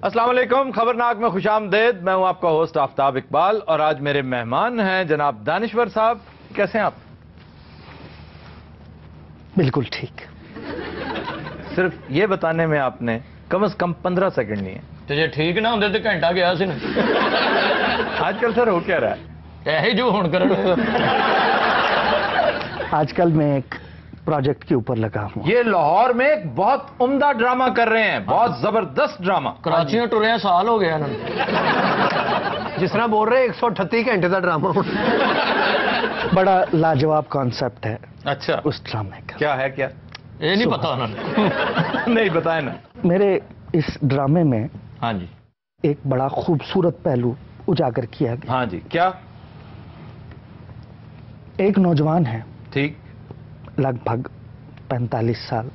अस्सलाम वालेकुम, खबरनाक में खुशामदेद। मैं हूं आपका होस्ट आफ्ताब इकबाल और आज मेरे मेहमान हैं जनाब दानिश्वर साहब। कैसे हैं आप? बिल्कुल ठीक। सिर्फ ये बताने में आपने कम से कम 15 सेकंड नहीं है। तो जे ठीक ना होंगे तो घंटा गया सी ना। आजकल सर हो क्या रहा है? यही जो हुण कर आजकल मैं एक प्रोजेक्ट के ऊपर लगा हूं। ये लाहौर में एक बहुत उम्दा ड्रामा कर रहे हैं, बहुत जबरदस्त ड्रामा। कराची में टुरे साल हो गया इन्होंने। जिस तरह बोल रहे 138 घंटे का ड्रामा। बड़ा लाजवाब कॉन्सेप्ट है अच्छा, उस ड्रामे का। क्या है? क्या ये नहीं पता उन्होंने। नहीं बताए ना। मेरे इस ड्रामे में हाँ जी, एक बड़ा खूबसूरत पहलू उजागर किया गया। हाँ जी, क्या? एक नौजवान है, ठीक, लगभग 45 साल।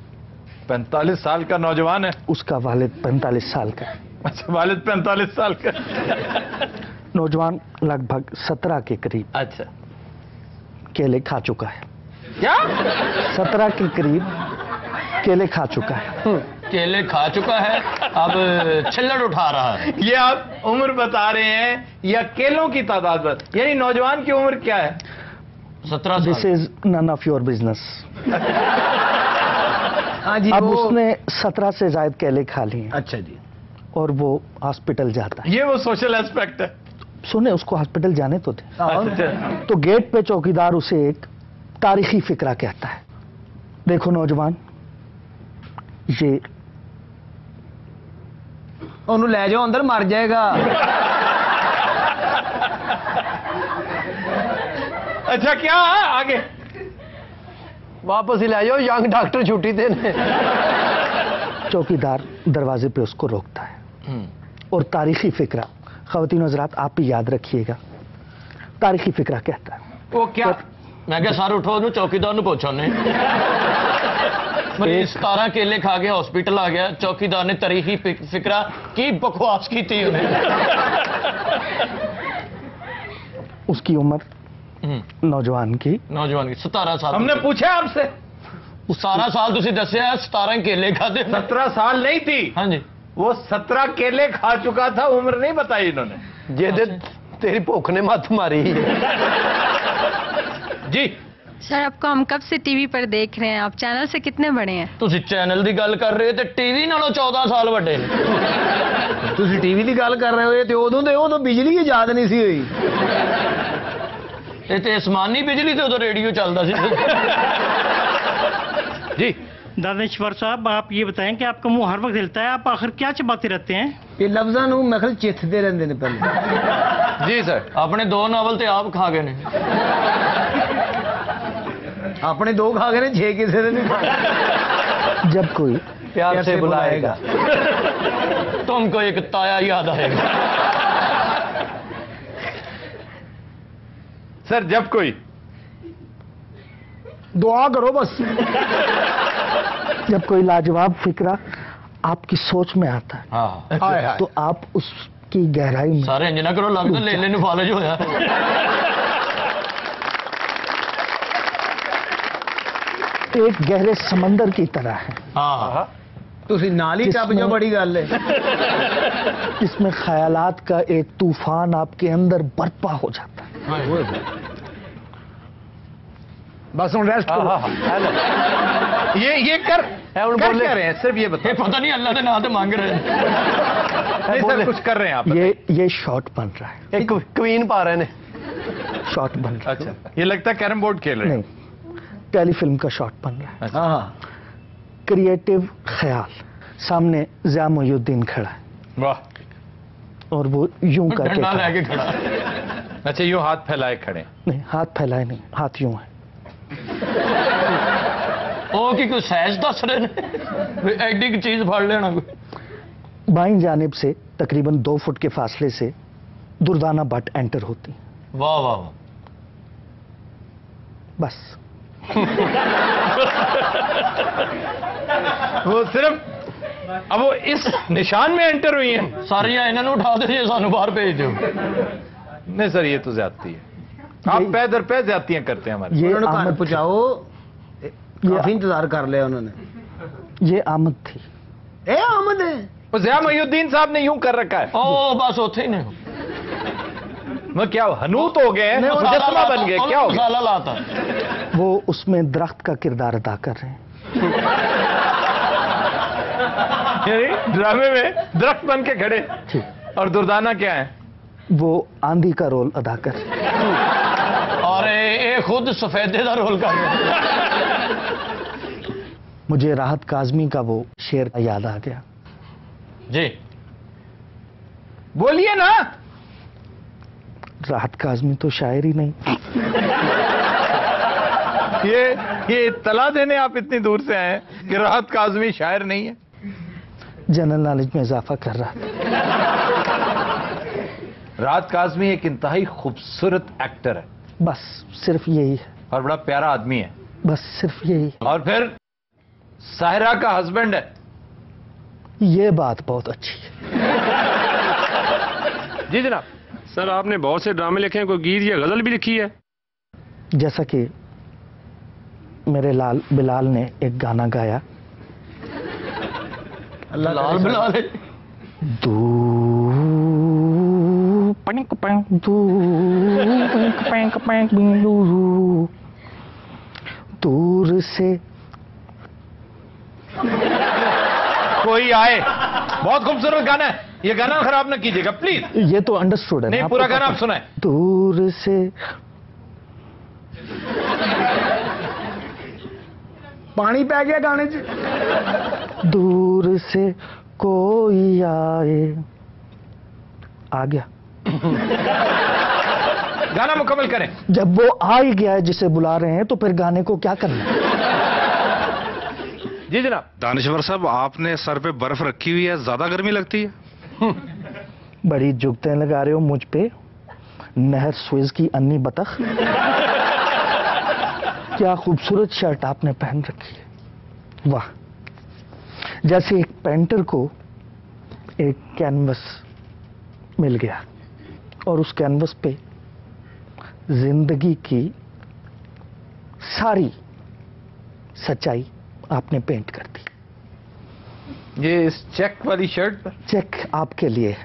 45 साल का नौजवान है? उसका वालिद 45 साल का है। अच्छा, वालिद 45 साल का। नौजवान लगभग 17 के करीब अच्छा, केले खा चुका है। क्या? 17 के करीब केले खा चुका है। केले खा चुका है, अब छिल्लड़ उठा रहा है। ये आप उम्र बता रहे हैं या केलों की तादाद बता? यानी नौजवान की उम्र क्या है? 17 दिस साल। Is none of your business. हाँ जी, अब उसने 17 से ज्यादा केले खा लिए हैं अच्छा जी। और वो हॉस्पिटल जाता है। ये वो सोशल एस्पेक्ट है। सुने, उसको हॉस्पिटल जाने तो थे। अच्छा, तो गेट पे चौकीदार उसे एक तारीखी फिक्रा कहता है। देखो नौजवान, ये ओनू ले जाओ, अंदर मर जाएगा। अच्छा, क्या आगे? वापस ही ले जाओ, यंग डॉक्टर छुट्टी देने। चौकीदार दरवाजे पे उसको रोकता है और तारीखी फिक्रा, ख़वातीन हज़रात आप भी याद रखिएगा, तारीखी फिक्रा कहता है। वो क्या? मैं क्या सर उठो चौकीदार नु पूछो ने। 17 केले खा के हॉस्पिटल आ गया, चौकीदार ने तारीखी फिक्रा की बकवास की थी उन्हें। उसकी उम्र नौजवान की 17 साल। हमने पूछा आपसे? 17 साल तुसी दस्या, 17 केले खाते। 17 साल नहीं थी। हाँ जी, वो 17 केले खा चुका था, उम्र नहीं बताई इन्होंने। जे तेरी भुख ने मत मारी। जी सर, आपको हम कब से टीवी पर देख रहे हैं? आप चैनल से कितने बड़े हैं? तुसी चैनल की गल कर रहे हो तो टीवी नालों 14 साल बड़े। ਤੁਸੀਂ ਟੀਵੀ ਦੀ ਗੱਲ ਕਰ ਰਹੇ ਹੋ ਤੇ ਉਦੋਂ ਬਿਜਲੀ ਇਜਾਦ ਨਹੀਂ ਸੀ ਹੋਈ। ये तो आसमानी बिजली तो रेडियो चलता सी। जी दानिश्वर साहब, आप ये बताएं कि आपका मुंह हर वक्त हिलता है, आप आखिर क्या चबाते रहते हैं? ਇਹ ਲਫ਼ਜ਼ਾਂ ਨੂੰ ਮੈਂ ਖਲ ਚਿੱਥਦੇ ਰਹਿੰਦੇ ਨੇ ਪਹਿਲੇ। जी सर, अपने 2 नावल तो आप खा गए ने। ਆਪਣੇ 2 ਖਾ ਗਏ ਨੇ, 6 ਕਿਸੇ ਦੇ ਨਹੀਂ ਖਾਏ। जब कोई प्यार से बुलाएगा। तुमको एक ताया याद आएगा। सर जब कोई दुआ करो बस। जब कोई लाजवाब फिक्रा आपकी सोच में आता है हाँ, ਹਾਏ ਹਾਏ। तो आप उसकी गहराई में सारे इंज ना करो, लगता ले लेने फालज होया। एक गहरे समंदर की तरह है, हाँ, ਤੁਸੀਂ ਨਾਲ ਹੀ ਚੱਪ ਜਾਓ, ਬੜੀ ਗੱਲ ਹੈ। इसमें ख्यालात का एक तूफान आपके अंदर बर्पा हो जाता है। बस ਹੁਣ ਰੈਸਟ ਕਰੋ। ये कर क्या रहे हैं? सिर्फ ये ये बताओ। पता नहीं अल्लाह के नाम तो मांग रहे हैं। नहीं सर, कुछ कर रहे हैं आप? ये शॉट बन रहा है, ਇੱਕ क्वीन पा रहे ने। शॉट बन रहा है। अच्छा, ये लगता है कैरम बोर्ड खेल रहे हैं। नहीं, टेलीफिल्म का शॉट बन रहा है। हाँ, क्रिएटिव ख्याल, सामने ज़िया मोइनुद्दीन खड़ा है वाह, और वो यूं करके डंडा खड़ा है। लेके खड़ा। अच्छा, यूं हाथ फैलाए खड़े। नहीं, हाथ फैलाए नहीं, हाथ यूं है। ओ की कोई सहज दस रहे ने, एडी की चीज फड़ लेना कोई। बाईं जानिब से तकरीबन 2 फुट के फासले से दुर्दाना भट्ट एंटर होती है। वाह वाह वाह। बस वो सिर्फ अब वो इस निशान में एंटर हुई हैं। सारियां इन्होंने उठा दे, सानू बाहर भेज दो। नहीं सर, ये तो ज्यादती है। आप पै दर पै ज्यादतियां करते हैं हमारे। ये ਉਹਨਾਂ ਨੂੰ ਘਰ आमद ਪਹੁੰਚਾਓ। ਕਾਫੀ ਇੰਤਜ਼ਾਰ ਕਰ ਲਿਆ ਉਹਨਾਂ ਨੇ। ये आमद थी। ਇਹ ਆਮਦ ਹੈ। ज़िया मोइनुद्दीन साहब ने यूं कर रखा है। ओ बस उथे ही ने मैं क्या हनूत हो गए, मुजस्समा बन गए, क्या हो गया? मसाला लाता वो उसमें दरख्त का किरदार अदा कर रहे हैं। यानी ड्रामे में दरख्त बन के खड़े, और दुर्दाना क्या है? वो आंधी का रोल अदा कर रहे हैं। और ये खुद सफेदे का रोल कर रहे हैं। मुझे राहत काज़मी का वो शेर याद आ गया। जी बोलिए ना। राहत काज़मी तो शायर ही नहीं। ये इत्तला देने आप इतनी दूर से आए हैं कि राहत काज़मी शायर नहीं है। जनरल नॉलेज में इजाफा कर रहा था। राहत काज़मी एक इंतहाई खूबसूरत एक्टर है, बस सिर्फ यही है। और बड़ा प्यारा आदमी है। बस सिर्फ यही है। और फिर साहिरा का हस्बैंड है। ये बात बहुत अच्छी है। जी जनाब। सर आपने बहुत से ड्रामे लिखे हैं, कोई गीत या गजल भी लिखी है? जैसा कि मेरे लाल बिलाल ने एक गाना गाया, लाल बिलाल दूर से कोई आए, बहुत खूबसूरत गाना है ये, गाना खराब ना कीजिएगा प्लीज। ये तो अंडरस्टूड है। नहीं, पूरा गाना आप सुनाए। दूर से पानी पै गया गाने च। दूर से कोई आए, आ गया। गाना मुकम्मल करें। जब वो आ ही गया है जिसे बुला रहे हैं, तो फिर गाने को क्या करना है? जी जनाब। दानिश्वर साहब, आपने सर पे बर्फ रखी हुई है, ज्यादा गर्मी लगती है? बड़ी जुगतें लगा रहे हो मुझ पे, नहर स्विज की अन्नी बतख। क्या खूबसूरत शर्ट आपने पहन रखी है, वाह। जैसे एक पेंटर को एक कैनवस मिल गया और उस कैनवस पे जिंदगी की सारी सच्चाई आपने पेंट कर दी। ये इस चेक वाली शर्ट पर? चेक आपके लिए,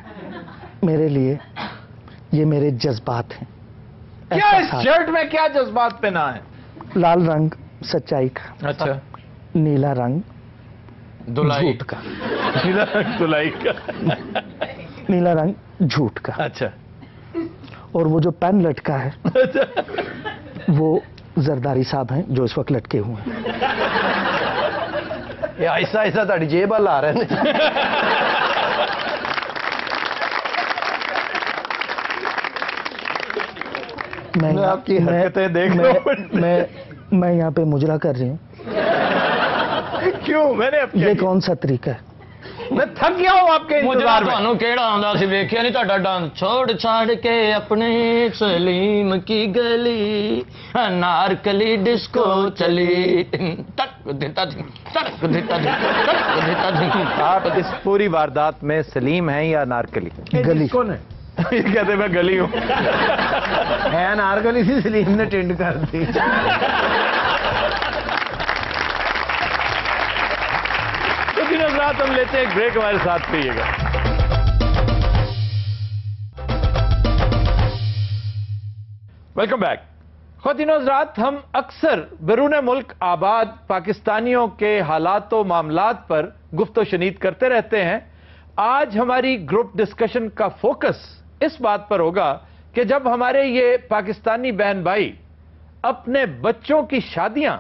मेरे लिए ये मेरे जज्बात हैं। क्या इस शर्ट में क्या जज्बात पहना है? लाल रंग सच्चाई का, अच्छा। नीला रंग दुलाई झूठ का। नीला रंग दुलाई का। नीला रंग झूठ का। अच्छा। और वो जो पेन लटका है वो जरदारी साहब हैं जो इस वक्त लटके हुए हैं। ये ऐसा ऐसा ताड़ी जेब वाल आ रहे हैं। मैं आपकी हरकतें देख रहा हूं। मैं यहाँ पे मुजरा कर रही हूँ। क्यों? मैंने अब क्या ये किया? कौन सा तरीका है? मैं थक गया हूं आपके मुझे इंतजार में। ਤੁਹਾਨੂੰ ਕਿਹੜਾ ਆਉਂਦਾ ਸੀ, ਵੇਖਿਆ ਨਹੀਂ ਤੁਹਾਡਾ ਡਾਂਸ। छोड़ छाड़ के अपने सलीम की गली, अनारकली डिस्को चली, तक देता दिन, तक देता दिन, तक देता दिन। आप इस पूरी वारदात में सलीम हैं या अनारकली? गली। कौन है? ये कहते मैं गली हूं। है नारगली सी, सलीम ने टेंड कर दी। तो दिनों रात हम लेते हैं ब्रेक, हमारे साथ रहिएगा। Welcome back. ख़ुदिनों रात हम अक्सर बैरून मुल्क आबाद पाकिस्तानियों के हालात व मामलात पर गुफ्तो शनीद करते रहते हैं। आज हमारी ग्रुप डिस्कशन का फोकस इस बात पर होगा कि जब हमारे ये पाकिस्तानी बहन भाई अपने बच्चों की शादियां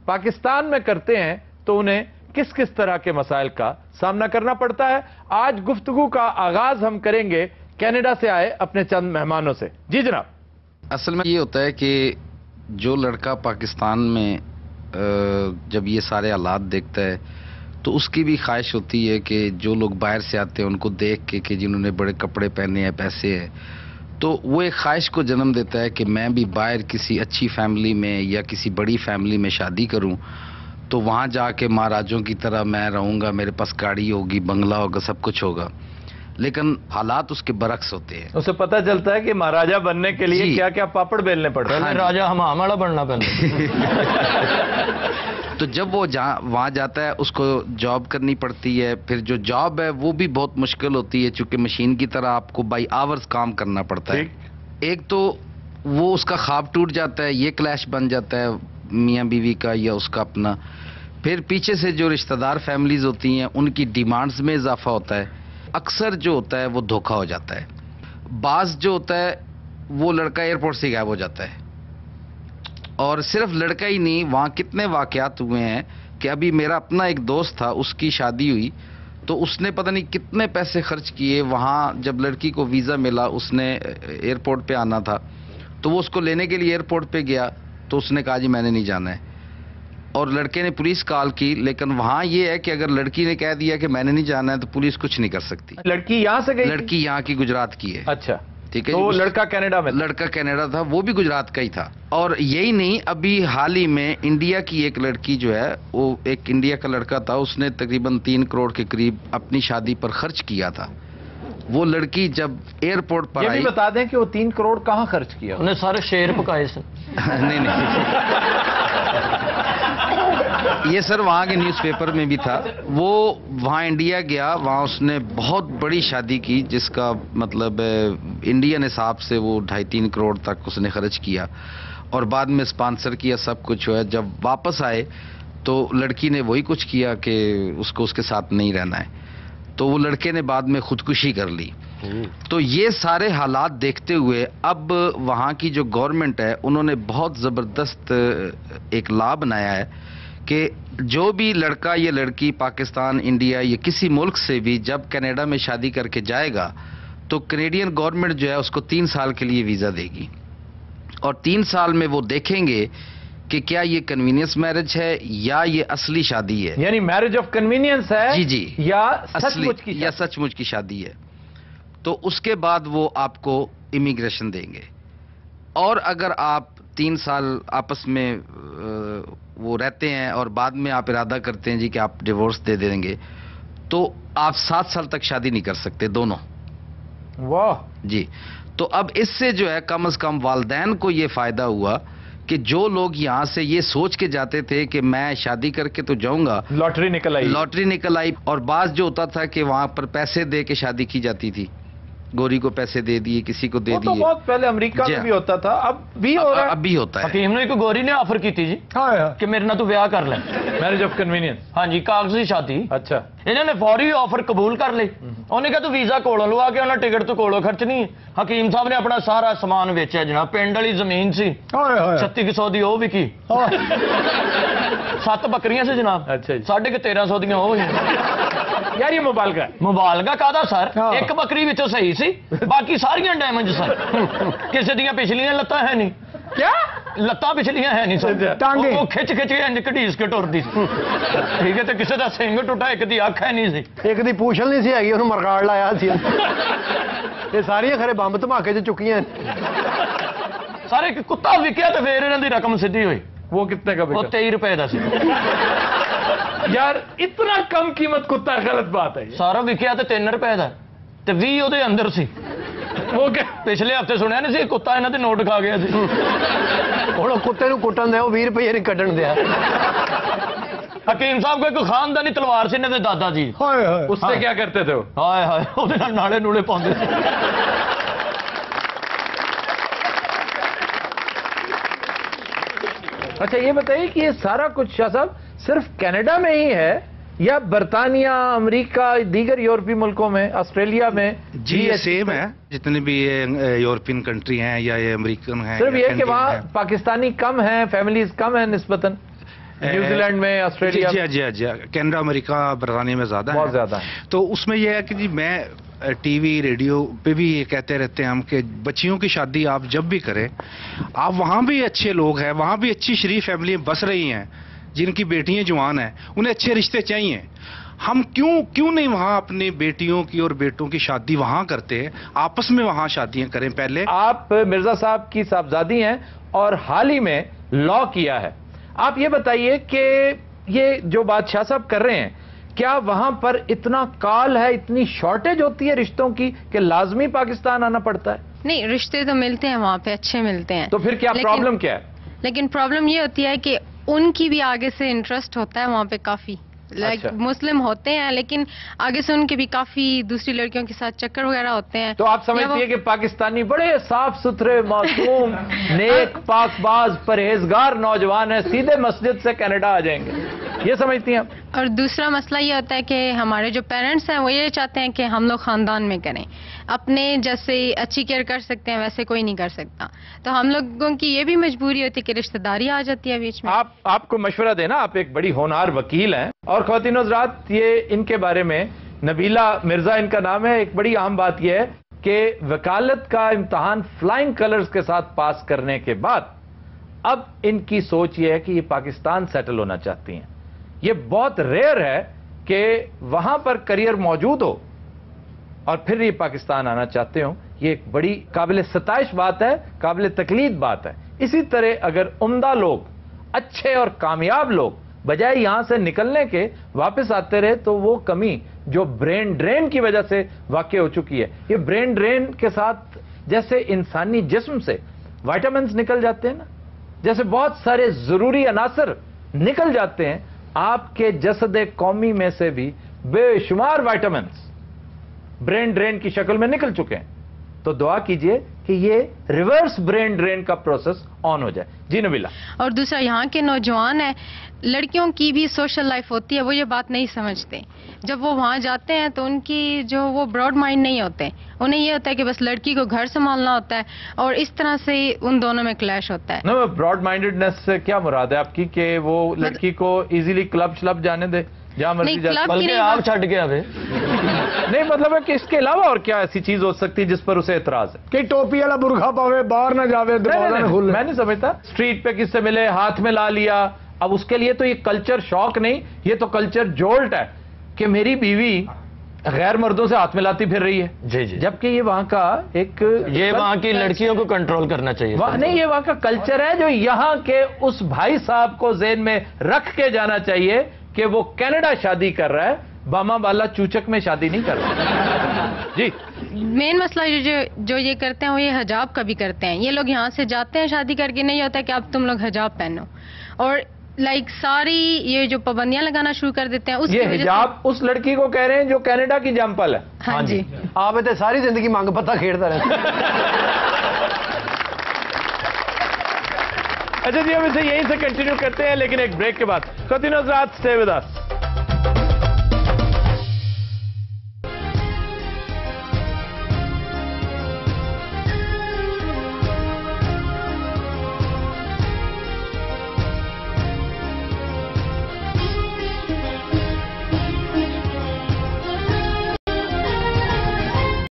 पाकिस्तान में करते हैं तो उन्हें किस किस तरह के मसाइल का सामना करना पड़ता है। आज गुफ्तगू का आगाज हम करेंगे कनाडा से आए अपने चंद मेहमानों से। जी जनाब। असल में ये होता है कि जो लड़का पाकिस्तान में जब ये सारे हालात देखता है तो उसकी भी ख्वाहिश होती है कि जो लोग बाहर से आते हैं उनको देख के कि जिन्होंने बड़े कपड़े पहने हैं, पैसे हैं, तो वो एक ख्वाहिश को जन्म देता है कि मैं भी बाहर किसी अच्छी फैमिली में या किसी बड़ी फैमिली में शादी करूं, तो वहाँ जाके महाराजों की तरह मैं रहूँगा, मेरे पास गाड़ी होगी, बंगला होगा, सब कुछ होगा। लेकिन हालात उसके बरक्स होते हैं। उसे पता चलता है कि महाराजा बनने के लिए जी। क्या क्या पापड़ बेलने पड़ते हैं। पहले राजा हमाम वाला बनना पहले। तो जब वो वहाँ जाता है उसको जॉब करनी पड़ती है, फिर जो जॉब है वो भी बहुत मुश्किल होती है चूंकि मशीन की तरह आपको बाई आवर्स काम करना पड़ता है। एक तो वो उसका ख्वाब टूट जाता है, ये क्लैश बन जाता है मियाँ बीवी का या उसका अपना। फिर पीछे से जो रिश्तेदार फैमिलीज होती हैं उनकी डिमांड्स में इजाफा होता है। अक्सर जो होता है वो धोखा हो जाता है। बाज जो होता है वो लड़का एयरपोर्ट से गायब हो जाता है। और सिर्फ लड़का ही नहीं, वहाँ कितने वाकयात हुए हैं कि अभी मेरा अपना एक दोस्त था, उसकी शादी हुई तो उसने पता नहीं कितने पैसे खर्च किए। वहाँ जब लड़की को वीज़ा मिला, उसने एयरपोर्ट पे आना था तो वो उसको लेने के लिए एयरपोर्ट पे गया तो उसने कहा जी मैंने नहीं जाना है। और लड़के ने पुलिस कॉल की, लेकिन वहाँ ये है कि अगर लड़की ने कह दिया कि मैंने नहीं जाना है तो पुलिस कुछ नहीं कर सकती। लड़की यहाँ से गई? लड़की यहाँ की, गुजरात की है। अच्छा, ठीक है। तो लड़का कनाडा में? लड़का कनाडा था, वो भी गुजरात का ही था। और यही नहीं, अभी हाल ही में इंडिया की एक लड़की जो है, वो एक इंडिया का लड़का था, उसने तकरीबन 3 करोड़ के करीब अपनी शादी पर खर्च किया था। वो लड़की जब एयरपोर्ट पर आई, ये भी बता दें कि वो 3 करोड़ कहाँ खर्च किया? उन्हें सारे शेर पकाए सर। नहीं ये सर वहाँ के न्यूज़पेपर में भी था। वो वहाँ इंडिया गया, वहाँ उसने बहुत बड़ी शादी की जिसका मतलब इंडियन हिसाब से वो 2.5-3 करोड़ तक उसने खर्च किया और बाद में स्पॉन्सर किया, सब कुछ हुआ। जब वापस आए तो लड़की ने वही कुछ किया कि उसको उसके साथ नहीं रहना है, तो वो लड़के ने बाद में खुदकुशी कर ली। तो ये सारे हालात देखते हुए अब वहाँ की जो गवर्नमेंट है उन्होंने बहुत ज़बरदस्त एक लॉ बनाया है कि जो भी लड़का या लड़की पाकिस्तान, इंडिया या किसी मुल्क से भी जब कनाडा में शादी करके जाएगा तो कनेडियन गवर्नमेंट जो है उसको 3 साल के लिए वीज़ा देगी और 3 साल में वो देखेंगे कि क्या ये कन्वीनियंस मैरिज है या ये असली शादी है। यानी मैरिज ऑफ कन्वीनियंस है जी जी, या सचमुच की, या सचमुच की शादी है। तो उसके बाद वो आपको इमिग्रेशन देंगे और अगर आप 3 साल आपस में वो रहते हैं और बाद में आप इरादा करते हैं जी कि आप डिवोर्स दे देंगे तो आप 7 साल तक शादी नहीं कर सकते दोनों। वाह जी। तो अब इससे जो है कम से कम वालिदैन को ये फायदा हुआ कि जो लोग यहाँ से ये सोच के जाते थे कि मैं शादी करके तो जाऊंगा, लॉटरी निकल आई। और बात जो होता था कि वहां पर पैसे दे के शादी की जाती थी, गोरी को पैसे दे दिए, किसी को दे दिए। तो बहुत पहले अमेरिका में भी होता था, अब भी हो रहा है। अब भी होता है। हकीम ने एक गोरी ने ऑफर की थी जी कि मेरे ना तू ब्याह कर ले, मैरिज ऑफ कन्वीनियंस। हाँ जी, कागजी शादी। अच्छा, इन्होंने फौरी ऑफर कबूल कर ली। उन्हें कहा तू वीजा कोलों लवा के उन्हें टिकट तो कोलों खर्चनी है। हकीम साहब ने अपना सारा सामान बेचा जनाब, पिंड वाली जमीन सी 3600 दी वो विकी, 7 बकरियां से जनाब। अच्छा, 1350 दियां वो यार ये मुबालगा कादा सर, एक बकरी विचों सही सी, बाकी सारियां डैमेज सर। किसी दियां पिछलियां लत्तां है नहीं, क्या लत्तां पिछलियां है नहीं सर, टांगे वो खिच के इंज घड़ीस के टुरदी ठीक है। तो किसी का सिंग टुटा, एक दी अख है नहीं सी, एक दी पूछल नहीं सी हैगी, ਉਹਨੂੰ ਮਰਗਾੜ ਲਾਇਆ ਸੀ। ਇਹ ਸਾਰੀਆਂ ਖਰੇ ਬੰਬ ਧਮਾਕੇ 'ਚ ਚੁੱਕੀਆਂ सारे कुत्ता विकिया तो फिर इन्हां दी रकम सीधी हुई। वो कितने का? वो 23 रुपए का सी। यार इतना कम कीमत कुत्ता, गलत बात है। सारा विकिया तो 3 रुपए का ते 20 ਉਹਦੇ अंदर सी। वो क्या पिछले हफ्ते सुनिया नहीं सी कुत्ता इन्हां दे नोट खा गया सी। ਹੁਣ ਕੁੱਤੇ ਨੂੰ ਕੁੱਟਣ ਦੇ, ਉਹ 20 ਰੁਪਏ ਨਹੀਂ ਕੱਢਣ ਦਿਆ। हकीम साहब को एक खानदानी तलवार से इन्हां दे दादा जी। ਹਾਏ ਹਾਏ, उससे क्या करते थे वो? हाय हाय ਉਹਦੇ ਨਾਲ ਨਾਲੇ ਨੂਲੇ ਪਾਉਂਦੇ ਸੀ। अच्छा ये बताइए कि ये सारा कुछ शाह साहब सिर्फ कनाडा में ही है या बरतानिया, अमेरिका, दीगर यूरोपीय मुल्कों में, ऑस्ट्रेलिया में? जी ये सेम है, जितने भी ये यूरोपियन कंट्री हैं या ये अमेरिकन हैं। सिर्फ ये कि वहाँ पाकिस्तानी कम हैं, फैमिलीज कम हैं निस्बतन, न्यूजीलैंड में, ऑस्ट्रेलिया में? जी कनाडा, अमेरिका, बरतानिया में ज्यादा है, बहुत ज्यादा है। तो उसमें यह है कि जी मैं टीवी रेडियो पे भी ये कहते रहते हैं हम कि बच्चियों की शादी आप जब भी करें, आप वहाँ भी अच्छे लोग हैं, वहाँ भी अच्छी शरीफ फैमिली बस रही हैं जिनकी बेटियां जवान हैं, उन्हें अच्छे रिश्ते चाहिए। हम क्यों नहीं वहाँ अपनी बेटियों की और बेटों की शादी वहाँ करते हैं, आपस में वहाँ शादियां करें। पहले आप मिर्जा साहब की साहबजादी हैं और हाल ही में लॉ किया है, आप ये बताइए कि ये जो बात शाह साहब कर रहे हैं, क्या वहां पर इतना काल है, इतनी शॉर्टेज होती है रिश्तों की कि लाजमी पाकिस्तान आना पड़ता है? नहीं, रिश्ते तो मिलते हैं वहाँ पे, अच्छे मिलते हैं। तो फिर क्या प्रॉब्लम क्या है? लेकिन प्रॉब्लम ये होती है कि उनकी भी आगे से इंटरेस्ट होता है वहाँ पे काफी, लाइक अच्छा। मुस्लिम होते हैं लेकिन आगे से उनके भी काफी दूसरी लड़कियों के साथ चक्कर वगैरह होते हैं। तो आप या समझती वो- है कि पाकिस्तानी बड़े साफ सुथरे, मासूम, नेक, पाकबाज, परहेजगार नौजवान है, सीधे मस्जिद से कनाडा आ जाएंगे, ये समझती हैं आप? और दूसरा मसला ये होता है कि हमारे जो पेरेंट्स हैं वो ये चाहते हैं कि हम लोग खानदान में करें, अपने जैसे अच्छी केयर कर सकते हैं वैसे कोई नहीं कर सकता, तो हम लोगों की ये भी मजबूरी होती है कि रिश्तेदारी आ जाती है बीच में। आपको मशवरा देना, आप एक बड़ी होनहार वकील हैं, और ख्वातीन हज़रात ये इनके बारे में नबीला मिर्जा इनका नाम है, एक बड़ी अहम बात यह है कि वकालत का इम्तहान फ्लाइंग कलर्स के साथ पास करने के बाद अब इनकी सोच ये है कि ये पाकिस्तान सेटल होना चाहती हैं। ये बहुत रेयर है कि वहां पर करियर मौजूद हो और फिर ये पाकिस्तान आना चाहते हो। ये एक बड़ी काबिल सताइश बात है, काबिल तकलीद बात है। इसी तरह अगर उम्दा लोग, अच्छे और कामयाब लोग बजाय यहां से निकलने के वापस आते रहे तो वो कमी जो ब्रेन ड्रेन की वजह से वाकई हो चुकी है, ये ब्रेन ड्रेन के साथ जैसे इंसानी जिस्म से विटामिन्स निकल जाते हैं ना, जैसे बहुत सारे जरूरी अनासर निकल जाते हैं, आपके जसद कौमी में से भी बेशुमार विटामिन्स ब्रेन ड्रेन की शक्ल में निकल चुके हैं। तो दुआ कीजिए कि ये रिवर्स ब्रेन ड्रेन का प्रोसेस ऑन हो जाए। जी नबीला। और दूसरा यहाँ के नौजवान है, लड़कियों की भी सोशल लाइफ होती है, वो ये बात नहीं समझते। जब वो वहाँ जाते हैं तो उनकी जो वो ब्रॉड माइंड नहीं होते, उन्हें ये होता है कि बस लड़की को घर संभालना होता है, और इस तरह से उन दोनों में क्लैश होता है। ना ब्रॉड माइंडेडनेस से क्या मुराद है आपकी कि वो लड़की को इजीली क्लब श्लब जाने दे जहां मर्जी नहीं, जा? क्लब की बल्कि नहीं आप बात- छड़ के आवे। नहीं, मतलब है कि इसके अलावा और क्या ऐसी चीज हो सकती है जिस पर उसे एतराज है? कि टोपी वाला बुरखा पावे, बाहर ना जावे, दरवाजा ना खोले। मैं नहीं समझता। स्ट्रीट पे किससे मिले, हाथ में ला लिया, अब उसके लिए तो ये कल्चर शॉक नहीं, ये तो कल्चर जोल्ट है कि मेरी बीवी गैर मर्दों से हाथ मिलाती फिर रही है। जी जी, जबकि ये वहां का एक ये वहाँ की लड़कियों को कंट्रोल करना चाहिए। नहीं, ये वहां का कल्चर है जो यहाँ के उस भाई साहब को जेहन में रख के जाना चाहिए कि वो कनाडा शादी कर रहा है, बामा बाला चूचक में शादी नहीं कर रहा। जी। मेन मसला जो ये करते हैं वो ये हिजाब का भी करते हैं। ये लोग यहाँ से जाते हैं शादी करके, नहीं होता कि अब तुम लोग हिजाब पहनो, और लाइक सारी ये जो पाबंदियां लगाना शुरू कर देते हैं उसकी ये वजह से। हिजाब उस लड़की को कह रहे हैं जो कनाडा की जंपल है। हाँ जी। आप इतने सारी जिंदगी मांग पत्ता खेड़ता रहता। अच्छा जी, हम इसे यहीं से कंटिन्यू करते हैं लेकिन एक ब्रेक के बाद। ख्वातीन हज़रात, स्टे विद अस।